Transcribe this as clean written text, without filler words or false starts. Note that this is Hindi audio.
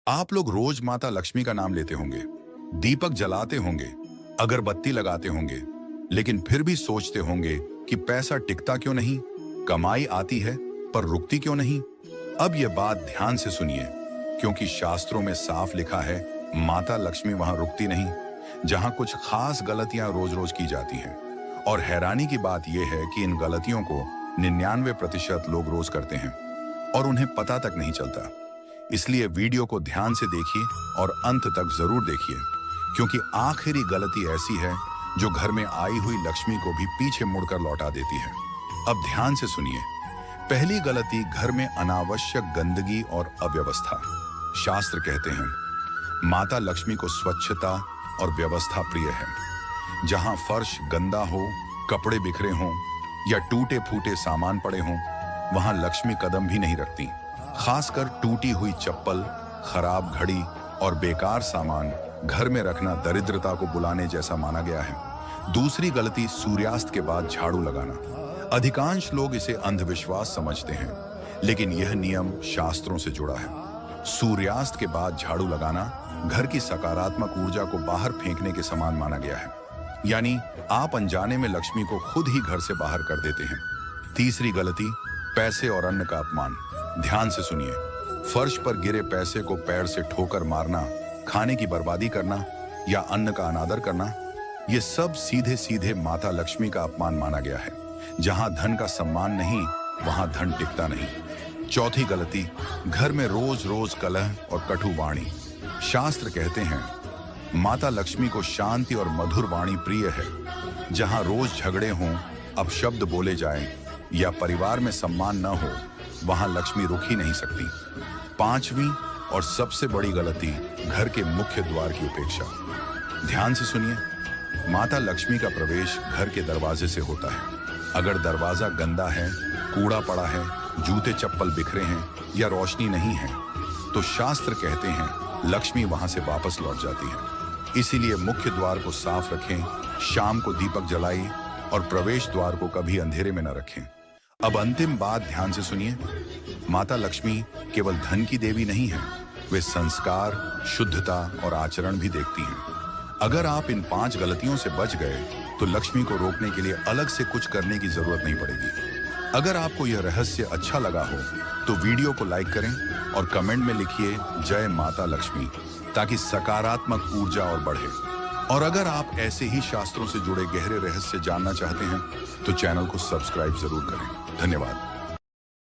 आप लोग रोज माता लक्ष्मी का नाम लेते होंगे, दीपक जलाते होंगे, अगरबत्ती लगाते होंगे, लेकिन फिर भी सोचते होंगे कि पैसा टिकता क्यों नहीं, कमाई आती है पर रुकती क्यों नहीं। अब यह बात ध्यान से सुनिए, क्योंकि शास्त्रों में साफ लिखा है माता लक्ष्मी वहां रुकती नहीं, जहां कुछ खास गलतियां रोज रोज की जाती हैं। और हैरानी की बात यह है कि इन गलतियों को 99% लोग रोज करते हैं और उन्हें पता तक नहीं चलता। इसलिए वीडियो को ध्यान से देखिए और अंत तक जरूर देखिए, क्योंकि आखिरी गलती ऐसी है जो घर में आई हुई लक्ष्मी को भी पीछे मुड़कर लौटा देती है। अब ध्यान से सुनिए। पहली गलती, घर में अनावश्यक गंदगी और अव्यवस्था। शास्त्र कहते हैं माता लक्ष्मी को स्वच्छता और व्यवस्था प्रिय है। जहां फर्श गंदा हो, कपड़े बिखरे हों या टूटे फूटे सामान पड़े हों, वहां लक्ष्मी कदम भी नहीं रखती। खासकर टूटी हुई चप्पल, खराब घड़ी और बेकार सामान घर में रखना दरिद्रता को बुलाने जैसा माना गया है। दूसरी गलती, सूर्यास्त के बाद झाड़ू लगाना। अधिकांश लोग इसे अंधविश्वास समझते हैं, लेकिन यह नियम शास्त्रों से जुड़ा है। सूर्यास्त के बाद झाड़ू लगाना घर की सकारात्मक ऊर्जा को बाहर फेंकने के समान माना गया है, यानी आप अनजाने में लक्ष्मी को खुद ही घर से बाहर कर देते हैं। तीसरी गलती, पैसे और अन्न का अपमान। ध्यान से सुनिए। फर्श पर गिरे पैसे को पैर से ठोकर मारना, खाने की बर्बादी करना या अन्न का अनादर करना, ये सब सीधे सीधे माता लक्ष्मी का अपमान माना गया है। जहां धन का सम्मान नहीं, वहां धन टिकता नहीं। चौथी गलती, घर में रोज रोज कलह और कटु वाणी। शास्त्र कहते हैं माता लक्ष्मी को शांति और मधुर वाणी प्रिय है। जहां रोज झगड़े हों, अपशब्द बोले जाएं या परिवार में सम्मान न हो, वहां लक्ष्मी रुक ही नहीं सकती। पांचवी और सबसे बड़ी गलती, घर के मुख्य द्वार की उपेक्षा। ध्यान से सुनिए। माता लक्ष्मी का प्रवेश घर के दरवाजे से होता है। अगर दरवाजा गंदा है, कूड़ा पड़ा है, जूते चप्पल बिखरे हैं या रोशनी नहीं है, तो शास्त्र कहते हैं लक्ष्मी वहां से वापस लौट जाती है। इसीलिए मुख्य द्वार को साफ रखें, शाम को दीपक जलाइए और प्रवेश द्वार को कभी अंधेरे में न रखें। अब अंतिम बात ध्यान से सुनिए। माता लक्ष्मी केवल धन की देवी नहीं है, वे संस्कार, शुद्धता और आचरण भी देखती हैं। अगर आप इन 5 गलतियों से बच गए तो लक्ष्मी को रोकने के लिए अलग से कुछ करने की जरूरत नहीं पड़ेगी। अगर आपको यह रहस्य अच्छा लगा हो तो वीडियो को लाइक करें और कमेंट में लिखिए जय माता लक्ष्मी, ताकि सकारात्मक ऊर्जा और बढ़े। और अगर आप ऐसे ही शास्त्रों से जुड़े गहरे रहस्य जानना चाहते हैं तो चैनल को सब्सक्राइब जरूर करें। धन्यवाद।